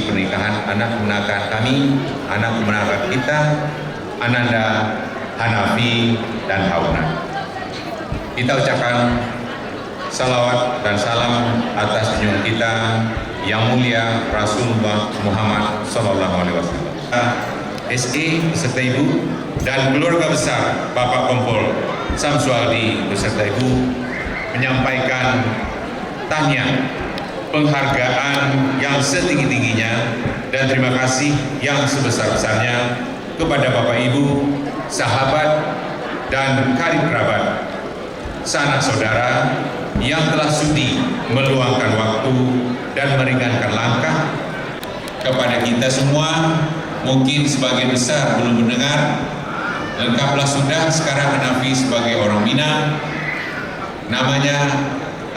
resepsi pernikahan anak keponakan kami, anak keponakan kita, Ananda, Hanafi, dan Hauna. Kita ucapkan salawat dan salam atas junjungan kita yang mulia Rasulullah Muhammad SAW. SE beserta Ibu dan keluarga besar Bapak Kompol Samsualdi beserta Ibu menyampaikan tahniah, penghargaan yang setinggi-tingginya dan terima kasih yang sebesar-besarnya kepada Bapak Ibu, sahabat dan karib kerabat, sanak saudara yang telah sudi meluangkan waktu dan meringankan langkah. Kepada kita semua, mungkin sebagian besar belum mendengar, lengkaplah sudah sekarang Hanafi sebagai orang Minang. Namanya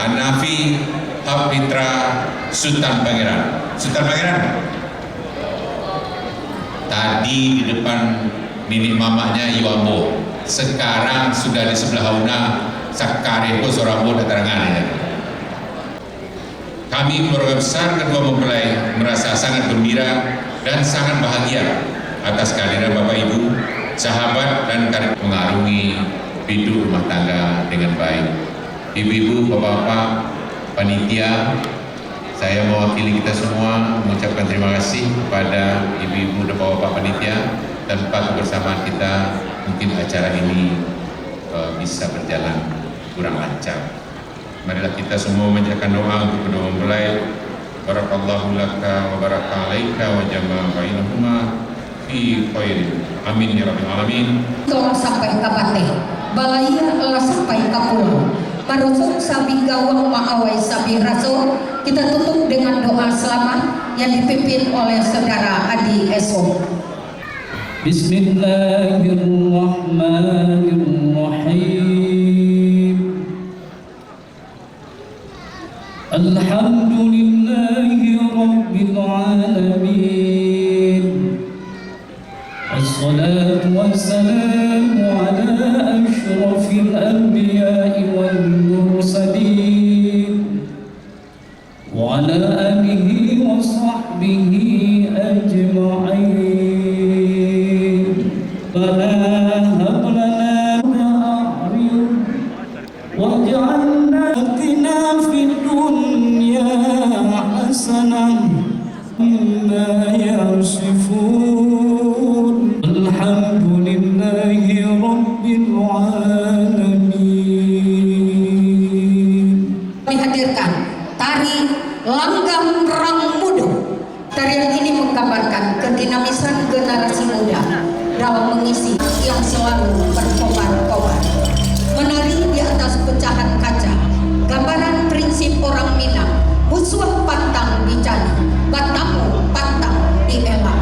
Hanafi Hapitra Sultan Pangeran. Sultan Pangeran? Tadi di depan nenek mamanya Iwambo, sekarang sudah di sebelah Hauna, Sakareko Sorabo Datarangan ya. Kami keluarga besar kedua mempelai merasa sangat gembira dan sangat bahagia atas kehadiran Bapak Ibu, sahabat dan karib mengarungi hidup rumah tangga dengan baik. Ibu-ibu, bapak-bapak, panitia, saya mewakili kita semua mengucapkan terima kasih kepada ibu-ibu dan bapak-bapak panitia. Tanpa kebersamaan kita, mungkin acara ini bisa berjalan kurang lancar. Marilah kita semua menjaga doa untuk kedua mempelai. Barakallahu laka wa baraka alaika wa jama'a bainahuma fi khairin. Amin ya rabbal alamin. Telah sampai ke Bateh, balaya telah sampai ke pulau. Marusuk sabi gawang ma'awai sabi rasul. Kita tutup dengan doa selamat yang dipimpin oleh saudara Adi Eso. Bismillahirrahmanirrahim. Alhamdulillahi rabbil alamin. Assalatu wassalamu ala ashrafil anbiya'i wal mursalin wa ala alihi wa sahbihi ajma'in. Alhamdulillahi rabbil alamin. Dihadirkan tari Langgam Rang Mudo. Tarian ini menggambarkan kedinamisan generasi muda dalam mengisi yang selalu berkobar-kobar. Menari di atas pecahan kaca, gambaran prinsip orang Minang, musuh pantang dicari, batamu pantang dielakkan.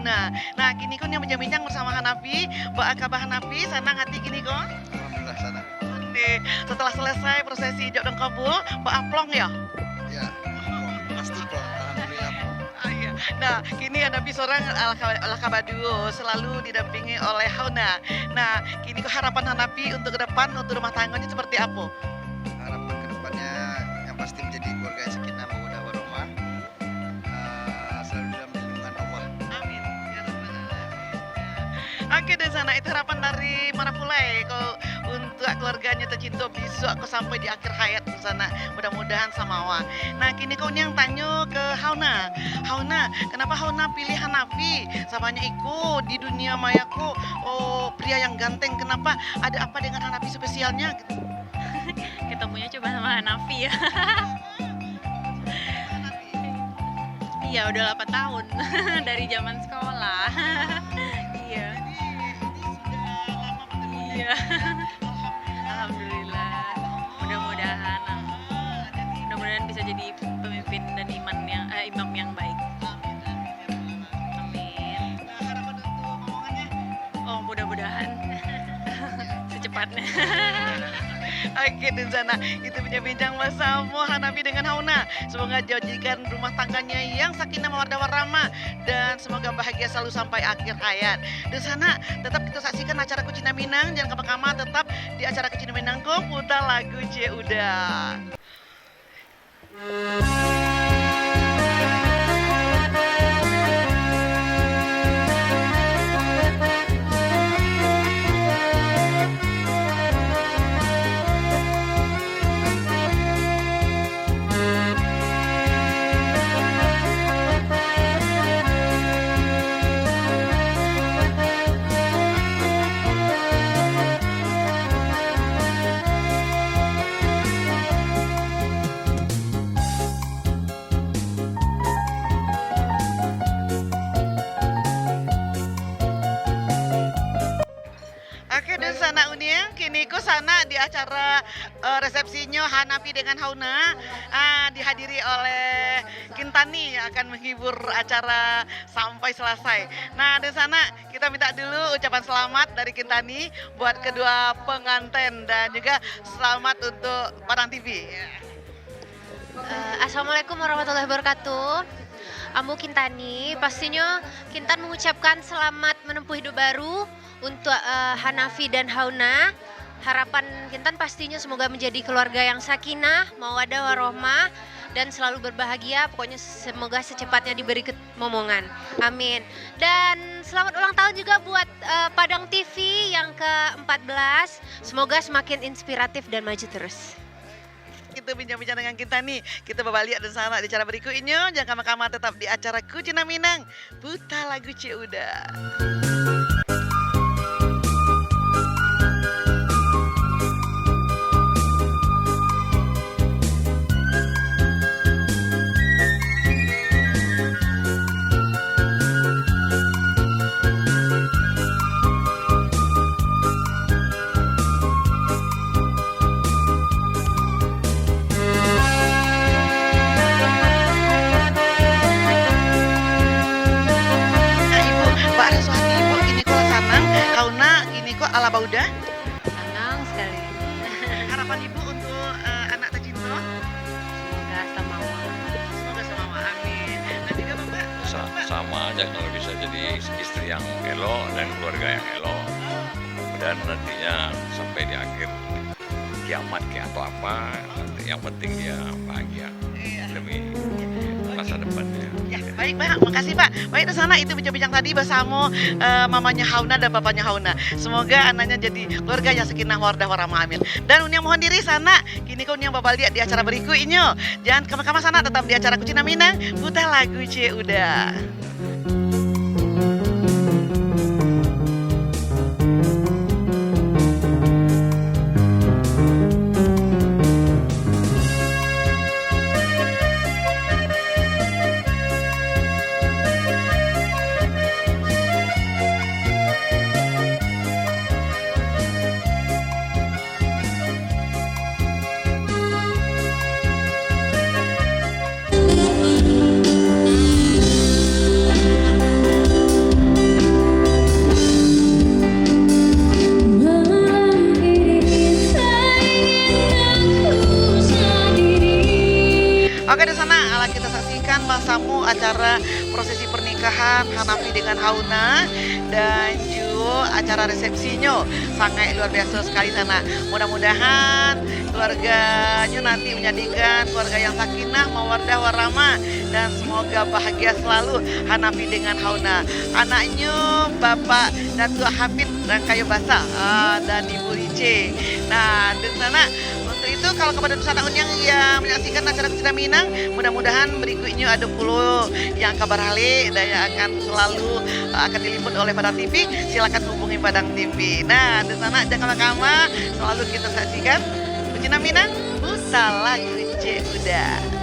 Hauna. Nah, kini kau yang bincang bersama Hanafi, Kabar Hanafi, senang hati kini kau? Alhamdulillah sana. Setelah selesai prosesi ijab dan kabul, Plong ya? Ya, pasti kok. Alhamdulillah. Iya. Nah, kini Hanafi seorang Al-Kabadu selalu didampingi oleh Hauna. Nah, kini kau harapan Hanafi untuk ke depan untuk rumah tangganya seperti apa? Harapan kedepannya yang pasti menjadi keluarga yang sakinah mawaddah warahmah. Selalu dalam lindungan Allah. Amin. Ya Rabbal Alamin. Oke, dari sana itu harapan dari Marapulai kau untuk keluarganya tercinta besok aku sampai di akhir hayat di sana. Mudah-mudahan samawa. Nah, kini kau yang tanya ke Hauna. Hauna, kenapa Hauna pilih Hanafi? Samanya ikut di dunia mayaku. Oh, pria yang ganteng. Kenapa? Ada apa dengan Hanafi spesialnya? Ketemunya coba sama Hanafi ya. Iya udah 8 tahun dari zaman sekolah. Iya. Iya. Alhamdulillah. Mudah-mudahan bisa jadi pemimpin dan imam yang baik. Amin. Oh mudah-mudahan secepatnya. Oke, di sana itu bincang bersama Hanafi dengan Hauna. Semoga jadikan rumah tangganya yang sakinah mawaddah warahmah dan semoga bahagia selalu sampai akhir hayat. Di sana tetap kita saksikan acara Kucina Minang, jangan kemana-mana, tetap di acara Kucina Minang kok putar lagu C udah. Oke, dan sana Unia, kini ku sana di acara resepsinya Hanafi dengan Hauna dihadiri oleh Kintani yang akan menghibur acara sampai selesai. Nah, di sana kita minta dulu ucapan selamat dari Kintani buat kedua pengantin dan juga selamat untuk Padang TV. Assalamualaikum warahmatullahi wabarakatuh. Ambu Kintani, pastinya Kintan mengucapkan selamat menempuh hidup baru untuk Hanafi dan Hauna. Harapan Kintan pastinya semoga menjadi keluarga yang sakinah, mawaddah warahmah dan selalu berbahagia. Pokoknya semoga secepatnya diberi momongan. Amin. Dan selamat ulang tahun juga buat Padang TV yang ke-14. Semoga semakin inspiratif dan maju terus. Kita bincang-bincang dengan kita nih. Kita berbalik di sana di acara berikutnya. Jangan kamar-kamar, tetap di acara Kucina Minang. Putar lagu C udah. Ala Bauda. Senang sekali. Harapan Ibu untuk anak tercinta? Semoga samawa. Semoga samawa, amin. Dan juga Bapak? Sama aja kalau bisa jadi istri yang elok dan keluarga yang elok. Dan nantinya sampai di akhir kiamat kayak atau apa, yang penting dia bahagia demi masa depannya. Ya, baik Pak, makasih Pak. Baik di sana itu bincang-bincang tadi bersama mamanya Hauna dan bapaknya Hauna. Semoga anaknya jadi keluarga yang sakinah mawaddah warahmah, amin. Dan Unia mohon diri sana, kini kau Unia bakal lihat di acara berikutnya. Jangan kemana-mana sana, tetap di acara Kucina Minang, putar lagu C udah. acara prosesi pernikahan Hanafi dengan Hauna dan juga acara resepsinya sangat luar biasa sekali sana. Mudah-mudahan keluarganya nanti menjadikan keluarga yang sakinah, mawaddah, warahmah, dan semoga bahagia selalu Hanafi dengan Hauna. Anaknya Bapak Datuk Hamid Rangkayo Basa dan Ibu Rice. Nah, di sana untuk itu kalau kepada Nusantara yang menyaksikan acara Kesida Minang, mudah-mudahan berikutnya ada puluh yang kabar halik dan yang akan selalu akan diliput oleh Padang TV. Silakan hubungi Padang TV. Nah, di sana jangan lama selalu kita saksikan Kesida Minang, Usala Kunci Udah.